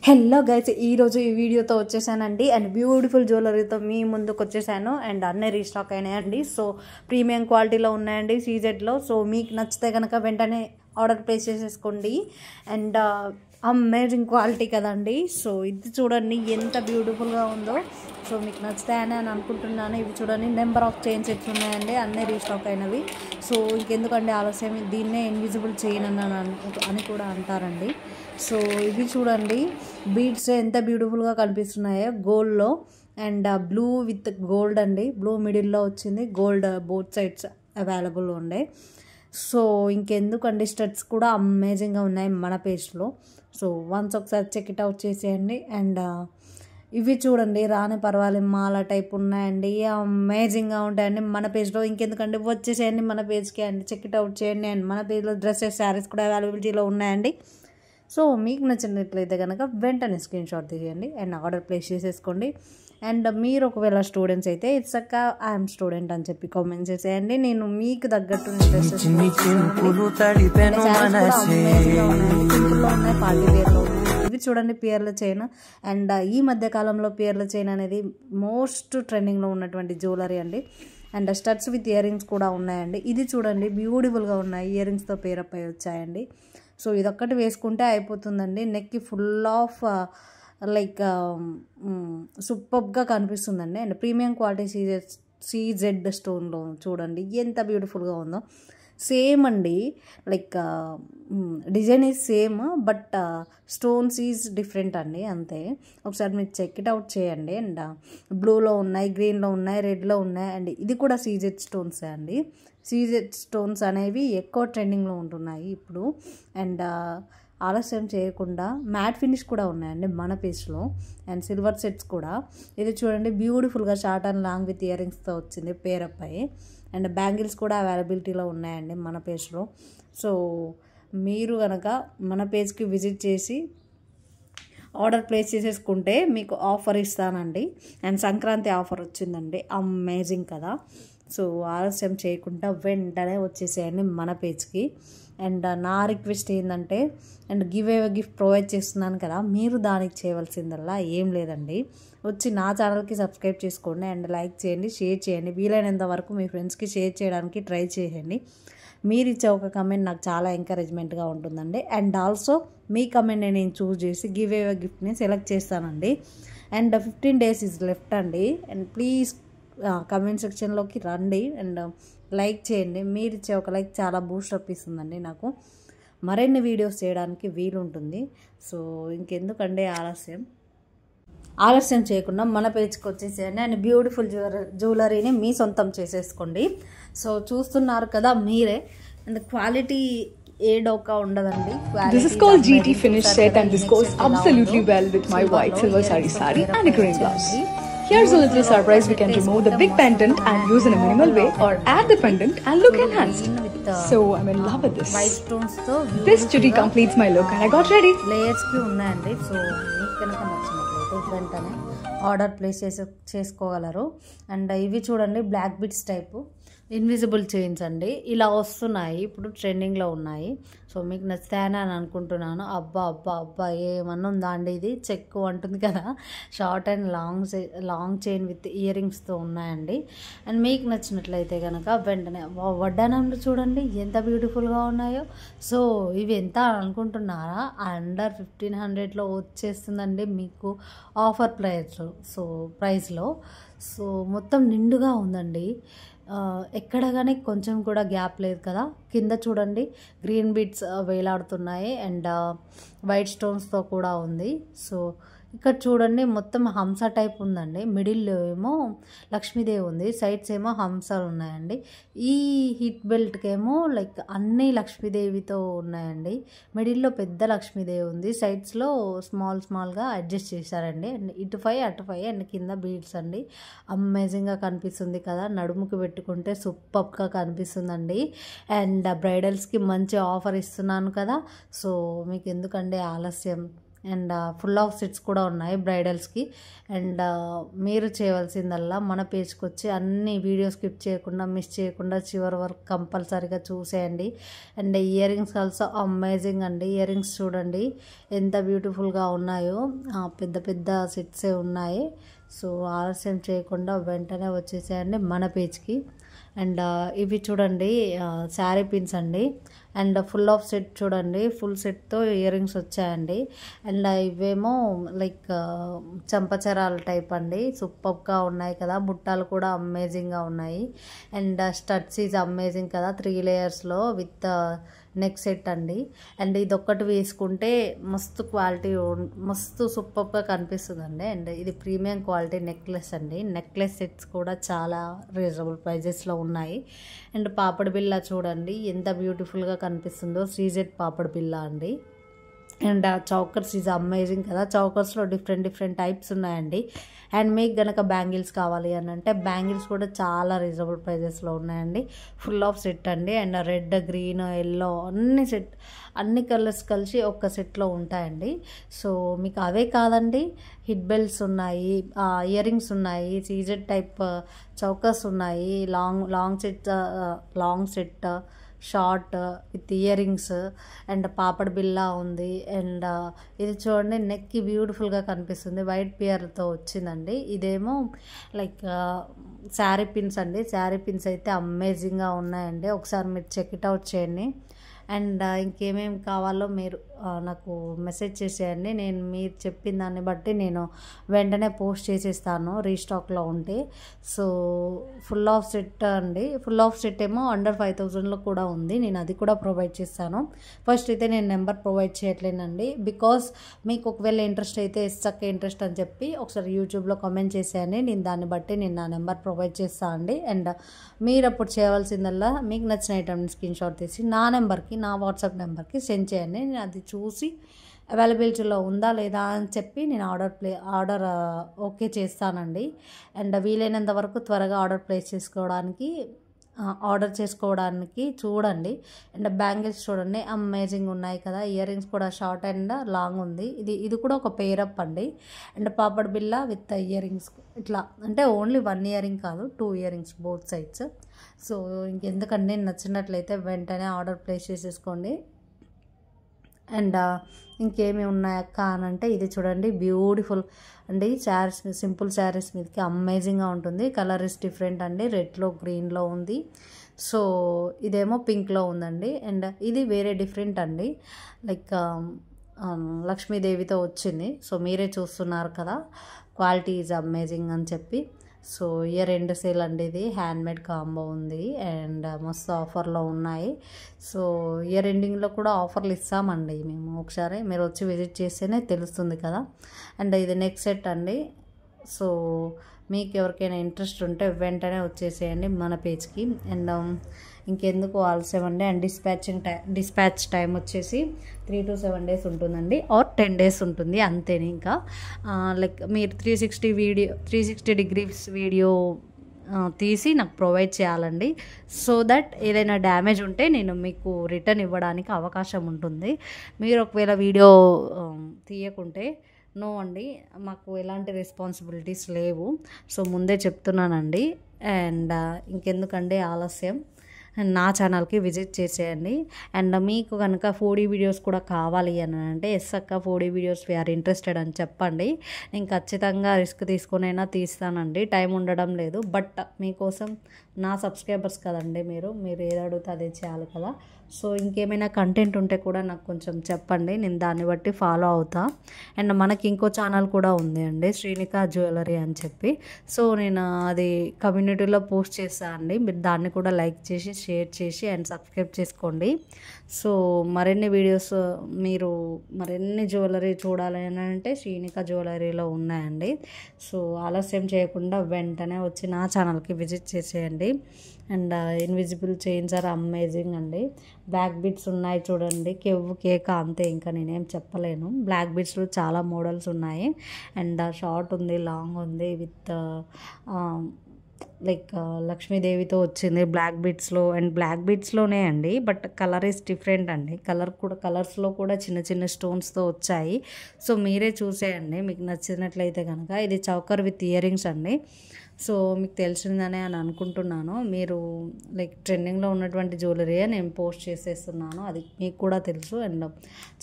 Hello guys, ఈరోజు ఈ వీడియోతో వచ్చేసానండి అండ్ బ్యూటిఫుల్ జ్యువెలరీతో మీ ముందుకు వచ్చేసాను అండ్ అన్నీ రీస్టాక్ అయినాయండి. సో ప్రీమియం క్వాలిటీలో ఉన్నాయండి సీజెడ్లో. సో మీకు నచ్చితే కనుక వెంటనే ఆర్డర్ ప్లేస్ చేసేసుకోండి. అండ్ అమేజింగ్ క్వాలిటీ కదండి. సో ఇది చూడండి ఎంత బ్యూటిఫుల్గా ఉందో. సో మీకు నచ్చుతాయని అనుకుంటున్నాను. ఇవి చూడండి, నెంబర్ ఆఫ్ చైన్ సెట్స్ ఉన్నాయండి, అన్నీ రీస్టాక్ అయినవి. సో ఇంకెందుకండి ఆలస్యం, దీన్నే ఇన్విజిబుల్ చైన్ అని కూడా అంటారండి. సో ఇవి చూడండి, బీడ్స్ ఎంత బ్యూటిఫుల్గా కనిపిస్తున్నాయో గోల్డ్లో. అండ్ బ్లూ విత్ గోల్డ్ అండి, బ్లూ మిడిల్లో వచ్చింది, గోల్డ్ బోత్ సైడ్స్ అవైలబుల్ ఉండే. సో ఇంకెందుకండి, స్టడ్స్ కూడా అమేజింగ్గా ఉన్నాయి మన పేజ్లో. సో వన్స్ ఒకసారి చెక్ ఇట్ అవుట్ చేసేయండి. అండ్ ఇవి చూడండి, రాని పర్వాలేదు మాల టైప్ ఉన్నాయండి, అమేజింగ్గా ఉంటాయండి మన పేజ్లో. ఇంకెందుకండి, వచ్చేసేయండి మన పేజ్కి అండి, చెక్ ఇట్ అవుట్ చేయండి. అండ్ మన పేజ్లో డ్రెస్సెస్, శారీస్ కూడా అవైలబిలిటీలో ఉన్నాయండి. సో మీకు నచ్చినట్లయితే కనుక వెంటనే స్క్రీన్ షాట్ తీయండి అండ్ ఆర్డర్ ప్లేస్ చేసేసుకోండి. అండ్ మీరు ఒకవేళ స్టూడెంట్స్ అయితే ఇట్స్ అక్క ఐఎమ్ స్టూడెంట్ అని చెప్పి కామెంట్ చేసేయండి. నేను మీకు తగ్గట్టు డ్రెస్సెస్ ఉన్నాయి, పార్టీ వేర్లో. ఇవి చూడండి పియర్ల చైన్. అండ్ ఈ మధ్య కాలంలో పియర్ల చైన్ అనేది మోస్ట్ ట్రెండింగ్లో ఉన్నటువంటి జ్యువెలరీ అండి. And studs with ear rings కూడా ఉన్నాయండి. ఇది చూడండి బ్యూటిఫుల్గా ఉన్నాయి, ఇయర్ రింగ్స్తో పేరప్ అయి వచ్చాయండి. సో ఇదొక్కటి వేసుకుంటే అయిపోతుందండి. నెక్కి ఫుల్ ఆఫ్ లైక్ సూపర్గా కనిపిస్తుందండి. అండ్ ప్రీమియం క్వాలిటీ సీజెడ్ స్టోన్లో చూడండి ఎంత బ్యూటిఫుల్గా ఉందో. సేమ్ అండి, like design is same but stones is different అండి, అంతే. ఒకసారి మీరు చెక్ ఇట్ అవుట్ చేయండి. అండ్ బ్లూలో ఉన్నాయి, గ్రీన్లో ఉన్నాయి, రెడ్లో ఉన్నాయి. అండ్ ఇది కూడా సీజెడ్ స్టోన్సే అండి. సీజెడ్ స్టోన్స్ అనేవి ఎక్కువ ట్రెండింగ్లో ఉంటున్నాయి ఇప్పుడు. అండ్ ఆలస్యం చేయకుండా మ్యాట్ ఫినిష్ కూడా ఉన్నాయండి మన పీస్లో. అండ్ సిల్వర్ సెట్స్ కూడా. ఇది చూడండి బ్యూటిఫుల్గా short and long with ear రింగ్స్తో వచ్చింది పేరప్ అయ్యి. అండ్ బ్యాంగిల్స్ కూడా అవైలబిలిటీలో ఉన్నాయండి మన పేజ్లో. సో మీరు కనుక మన పేజ్కి విజిట్ చేసి ఆర్డర్ ప్లేస్ చేసేసుకుంటే మీకు ఆఫర్ ఇస్తానండి. అండ్ సంక్రాంతి ఆఫర్ వచ్చిందండి, అమేజింగ్ కదా. సో ఆలస్యం చేయకుండా వెంటనే వచ్చేసేయండి మన పేజ్కి. అండ్ నా రిక్వెస్ట్ ఏంటంటే, అండ్ గిఫ్ట్ ప్రొవైడ్ చేస్తున్నాను కదా, మీరు దానికి చేయవలసిందల్లా ఏం లేదండి, వచ్చి నా ఛానల్కి సబ్స్క్రైబ్ చేసుకోండి అండ్ లైక్ చేయండి, షేర్ చేయండి. వీలైనంత వరకు మీ ఫ్రెండ్స్కి షేర్ చేయడానికి ట్రై చేయండి. మీరు ఇచ్చే ఒక కమెంట్ నాకు చాలా ఎంకరేజ్మెంట్గా ఉంటుందండి. అండ్ ఆల్సో మీ కమెంట్ని నేను చూస్ చేసి గిఫ్ట్ని సెలెక్ట్ చేస్తానండి. అండ్ 15 days ఈజ్ లెఫ్ట్ అండి. అండ్ ప్లీజ్ కమెంట్ సెక్షన్లోకి రండి అండ్ లైక్ చేయండి. మీరు ఇచ్చే ఒక లైక్ చాలా బూస్టప్ ఇస్తుందండి నాకు, మరిన్ని వీడియోస్ చేయడానికి వీలుంటుంది. సో ఇంకెందుకండి ఆలస్యం చేయకుండా మన పేజ్కి వచ్చేసేయండి అండ్ బ్యూటిఫుల్ జ్యువెలరీని మీ సొంతం చేసేసుకోండి. సో చూస్తున్నారు కదా మీరే, అండ్ క్వాలిటీ ఏ డోకా ఉండదండి. This is called GT finish set and this goes absolutely well with my white silver saree and a green blouse. Here's a little surprise, we can remove the big pendant and use in a minimal way or add the pendant and look enhanced. So I'm in love with this. White stones తో This chudi completes my look and I got ready. Layers కి ఉన్నాయండి. So మీకు కనుక నచ్చినట్లయితే వెంటనే order place చేసుకోగలరు. And ఇవి చూడండి black bits type invisible chains అండి, ఇలా వస్తున్నాయి, ఇప్పుడు ట్రెండింగ్లో ఉన్నాయి. సో మీకు నచ్చుతాయని అనుకుంటున్నాను. అబ్బా ఏమన్నా ఉందా అండి, ఇది చెక్ అంటుంది కదా, short and long chain with ear రింగ్స్తో ఉన్నాయండి. అండ్ మీకు నచ్చినట్లయితే కనుక వెంటనే వడ్డానంలో చూడండి ఎంత బ్యూటిఫుల్గా ఉన్నాయో. సో ఇవి ఎంత అనుకుంటున్నారా, అండర్ 1500లో వచ్చేస్తుందండి మీకు ఆఫర్ ప్రైస్లో. సో మొత్తం నిండుగా ఉందండి, ఎక్కడ కానీ కొంచెం కూడా గ్యాప్ లేదు కదా. కింద చూడండి గ్రీన్ బీడ్స్ వేలాడుతున్నాయి అండ్ వైట్ స్టోన్స్తో కూడా ఉంది. సో ఇక్కడ చూడండి మొత్తం హంస టైప్ ఉందండి, మిడిల్ ఏమో లక్ష్మీదేవి ఉంది, సైడ్స్ ఏమో హంసలు ఉన్నాయండి. ఈ హిట్ బెల్ట్కి ఏమో లైక్ అన్నీ లక్ష్మీదేవితో ఉన్నాయండి. మిడిల్లో పెద్ద లక్ష్మీదేవి ఉంది, సైడ్స్లో స్మాల్గా అడ్జస్ట్ చేశారండి. అండ్ ఇటు 5 అటు 5 అండ్ కింద బీడ్స్ అండి, అమేజింగ్గా కనిపిస్తుంది కదా. నడుముకి పెట్టుకుంటే సూపర్గా కనిపిస్తుందండి. అండ్ బ్రైడల్స్కి మంచి ఆఫర్ ఇస్తున్నాను కదా. సో మీకు ఎందుకండి ఆలస్యం, అండ్ ఫుల్ ఆఫ్ సెట్స్ కూడా ఉన్నాయి బ్రైడల్స్కి. అండ్ మీరు చేయవలసిందల్లా మన పేజ్కి వచ్చి అన్ని వీడియో స్కిప్ చేయకుండా మిస్ చేయకుండా చివరి వరకు కంపల్సరీగా చూసేయండి. And ear rings also amazing అండి. ఇయర్ రింగ్స్ చూడండి ఎంత బ్యూటిఫుల్గా ఉన్నాయో, పెద్ద పెద్ద సెట్సే ఉన్నాయి. సో ఆలస్యం చేయకుండా వెంటనే వచ్చేసేయండి మన పేజ్కి. అండ్ ఇవి చూడండి శారీ పిన్స్ అండి. అండ్ ఫుల్ ఆఫ్ సెట్ చూడండి, ఫుల్ సెట్తో ఇయర్ రింగ్స్ వచ్చాయండి. అండ్ ఇవేమో లైక్ చంపచరాల టైప్ అండి. సూపర్గా ఉన్నాయి కదా, బుట్టాలు కూడా అమేజింగ్గా ఉన్నాయి. అండ్ స్టడ్స్ ఈజ్ అమేజింగ్ కదా, 3 లేయర్స్లో విత్ నెక్ సెట్ అండి. అండ్ ఇది ఒక్కటి వేసుకుంటే మస్తు క్వాలిటీ, మస్తు సూపర్గా కనిపిస్తుందండి. అండ్ ఇది ప్రీమియం క్వాలిటీ నెక్లెస్ అండి. నెక్లెస్ సెట్స్ కూడా చాలా రీజనబుల్ ప్రైజెస్లో ఉన్నాయి. అండ్ పాపడి బిళ్ళ చూడండి ఎంత బ్యూటిఫుల్గా కనిపిస్తుందో, సీజెడ్ పాపడి బిళ్ళ అండి. అండ్ చౌకర్స్ ఈజ్ అమేజింగ్ కదా, చౌకర్స్లో డిఫరెంట్ టైప్స్ ఉన్నాయండి. అండ్ మీకు కనుక బ్యాంగిల్స్ కావాలి అని అంటే బ్యాంగిల్స్ కూడా చాలా రీజనబుల్ ప్రైజెస్లో ఉన్నాయండి. ఫుల్ ఆఫ్ సెట్ అండి. అండ్ రెడ్, గ్రీన్, ఎల్లో అన్ని కలర్స్ కలిసి ఒక సెట్లో ఉంటాయండి. సో మీకు అవే కాదండి, హిట్ బెల్ట్స్ ఉన్నాయి, ఇయర్ రింగ్స్ ఉన్నాయి, సీజెడ్ టైప్ చౌకర్స్ ఉన్నాయి, long set short with ear rings and papad బిల్లా ఉంది. అండ్ ఇది చూడండి నెక్కి బ్యూటిఫుల్గా కనిపిస్తుంది, వైట్ పియర్తో వచ్చిందండి. ఇదేమో లైక్ శారీ పిన్స్ అండి. శారీ పిన్స్ అయితే అమేజింగ్గా ఉన్నాయండి, ఒకసారి మీరు చెక్ ఇట్ అవుట్ చేయండి. అండ్ ఇంకేమేమి కావాలో మీరు నాకు మెసేజ్ చేసేయండి. నేను మీరు చెప్పిన దాన్ని బట్టి నేను వెంటనే పోస్ట్ చేసేస్తాను రీస్టాక్లో ఉంటే. సో ఫుల్ ఆఫ్ సెట్ అండి. ఫుల్ ఆఫ్ సెట్ ఏమో అండర్ 5000లో కూడా ఉంది, నేను అది కూడా ప్రొవైడ్ చేస్తాను. ఫస్ట్ అయితే నేను నెంబర్ ప్రొవైడ్ చేయట్లేనండి, బికాస్ మీకు ఒకవేళ ఇంట్రెస్ట్ అయితే ఎస్సక్క ఇంట్రెస్ట్ అని చెప్పి ఒకసారి యూట్యూబ్లో కామెంట్ చేసేయండి. నేను దాన్ని బట్టి నేను నా నెంబర్ ప్రొవైడ్ చేస్తాను అండి. అండ్ మీరు అప్పుడు చేయవలసిందల్లా మీకు నచ్చిన ఐటమ్ స్క్రీన్ షాట్ తీసి నా నెంబర్కి, నా వాట్సాప్ నెంబర్కి సెండ్ చేయండి. నేను అది చూసి అవైలబిలిటీలో ఉందా లేదా అని చెప్పి నేను ఆర్డర్ ఓకే చేస్తానండి. అండ్ వీలైనంత వరకు త్వరగా ఆర్డర్ చేసుకోవడానికి చూడండి. అండ్ బ్యాంగిల్స్ చూడండి అమేజింగ్ ఉన్నాయి కదా, ఇయర్ రింగ్స్ కూడా షార్ట్ అండ్ లాంగ్ ఉంది. ఇది కూడా ఒక పేరప్ అండి. అండ్ పాపడ్ బిల్ల విత్ ఇయర్ రింగ్స్ ఇట్లా, అంటే ఓన్లీ 1 ఇయర్ రింగ్ కాదు, 2 ear rings both sides. So ఇంకెందుకంటే నచ్చినట్లయితే వెంటనే ఆర్డర్ ప్లేస్ చేసేసుకోండి. అండ్ ఇంకేమి ఉన్నాయక్క అని అంటే ఇది చూడండి బ్యూటిఫుల్ అండి. శారీస్, సింపుల్ శారీస్ మీదకి అమేజింగ్గా ఉంటుంది. కలర్ ఇస్ డిఫరెంట్ అండి, రెడ్లో గ్రీన్లో ఉంది. సో ఇదేమో పింక్లో ఉందండి. అండ్ ఇది వేరే డిఫరెంట్ అండి, లైక్ లక్ష్మీదేవితో వచ్చింది. సో మీరే చూస్తున్నారు కదా, క్వాలిటీ ఈజ్ అమేజింగ్ అని చెప్పి. సో ఇయర్ ఎండ్ సేల్ అండి, ఇది హ్యాండ్మేడ్ కాంబో ఉంది అండ్ మస్తు ఆఫర్లో ఉన్నాయి. సో ఇయర్ ఎండింగ్లో కూడా ఆఫర్లు ఇస్తామండి మేము, ఒకసారి మీరు వచ్చి విజిట్ చేస్తేనే తెలుస్తుంది కదా. అండ్ ఇది నెక్స్ట్ సెట్ అండి. సో మీకు ఎవరికైనా ఇంట్రెస్ట్ ఉంటే వెంటనే వచ్చేసేయండి మన పేజ్కి. అండ్ ఇంకెందుకు ఆలస్యం అండి. అండ్ డిస్పాచ్ టైం వచ్చేసి 3 to 7 days ఉంటుందండి, ఆర్ 10 days ఉంటుంది అంతేని. ఇంకా లైక్ మీరు 360 degrees వీడియో తీసి నాకు ప్రొవైడ్ చేయాలండి. సో దట్ ఏదైనా డ్యామేజ్ ఉంటే నేను మీకు రిటర్న్ ఇవ్వడానికి అవకాశం ఉంటుంది. మీరు ఒకవేళ వీడియో తీయకుంటే నో అండి, మాకు ఎలాంటి రెస్పాన్సిబిలిటీస్ లేవు. సో ముందే చెప్తున్నానండి. అండ్ ఇంకెందుకండి ఆలస్యం, నా ఛానల్కి విజిట్ చేసేయండి. అండ్ మీకు కనుక 4D వీడియోస్ కూడా కావాలి అని అంటే ఎస్సక్క 4D వీడియోస్ వీఆర్ ఇంట్రెస్టెడ్ అని చెప్పండి. నేను ఖచ్చితంగా రిస్క్ తీసుకునైనా తీస్తానండి, టైం ఉండడం లేదు. బట్ మీకోసం నా సబ్స్క్రైబర్స్ కదండి, మీరు ఏది అడిగితే అదే చేయాలి కదా. సో ఇంకేమైనా కంటెంట్ ఉంటే కూడా నాకు కొంచెం చెప్పండి, నేను దాన్ని బట్టి ఫాలో అవుతా. అండ్ మనకి ఇంకో ఛానల్ కూడా ఉంది అండి, శ్రీనిక జ్యువెలరీ అని చెప్పి. సో నేను అది కమ్యూనిటీలో పోస్ట్ చేస్తాను అండి, మీరు దాన్ని కూడా లైక్ చేసి షేర్ చేసి అండ్ సబ్స్క్రైబ్ చేసుకోండి. సో మరిన్ని వీడియోస్, మీరు మరిన్ని జ్యువెలరీ చూడాలి అని అంటే శ్రీనిక జ్యువెలరీలో ఉన్నాయండి. సో ఆలస్యం చేయకుండా వెంటనే వచ్చి నా ఛానల్కి విజిట్ చేసేయండి. And invisible chains are amazing అండి. బ్లాక్ బీడ్స్ ఉన్నాయి చూడండి, కేక అంతే, ఇంకా నేనేం చెప్పలేను. బ్లాక్ బీడ్స్లో చాలా మోడల్స్ ఉన్నాయి. అండ్ షార్ట్ ఉంది, లాంగ్ ఉంది, విత్ లైక్ లక్ష్మీదేవితో వచ్చింది బ్లాక్ బీడ్స్లో, అండ్ బ్లాక్ బీడ్స్లోనే అండి, బట్ కలర్ ఈస్ డిఫరెంట్ అండి. కలర్స్లో కూడా చిన్న చిన్న స్టోన్స్తో వచ్చాయి. సో మీరే చూసేయండి, మీకు నచ్చినట్లయితే కనుక. ఇది చౌకర్ విత్ ఇయర్ రింగ్స్ అండి. సో మీకు తెలిసిందనే అని అనుకుంటున్నాను. మీరు లైక్ ట్రెండింగ్లో ఉన్నటువంటి జ్యువెలరీయే నేను పోస్ట్ చేసేస్తున్నాను, అది మీకు కూడా తెలుసు. అండ్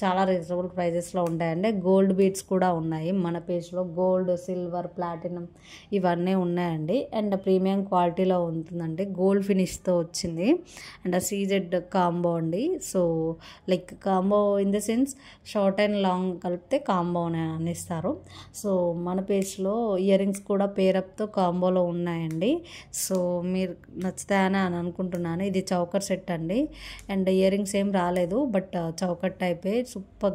చాలా రీజనబుల్ ప్రైజెస్లో ఉంటాయండి. గోల్డ్ బీడ్స్ కూడా ఉన్నాయి మన పేజ్లో. గోల్డ్, సిల్వర్, ప్లాటినం ఇవన్నీ ఉన్నాయండి. అండ్ ప్రీమియం క్వాలిటీలో ఉంటుందండి, గోల్డ్ ఫినిష్తో వచ్చింది. అండ్ సీజెడ్ కాంబో అండి. So like combo in the sense short and long కలిపితే కాంబో అని ఇస్తారు. సో మన పేజ్లో ఇయర్ రింగ్స్ కూడా పేరప్తో కాంబోలో ఉన్నాయండి. సో మీరు నచ్చుతాయని అని అనుకుంటున్నాను. ఇది చౌకర్ సెట్ అండి, అండ్ ఇయర్ రింగ్స్ ఏం రాలేదు, బట్ చౌకర్ టైపే సూపర్గా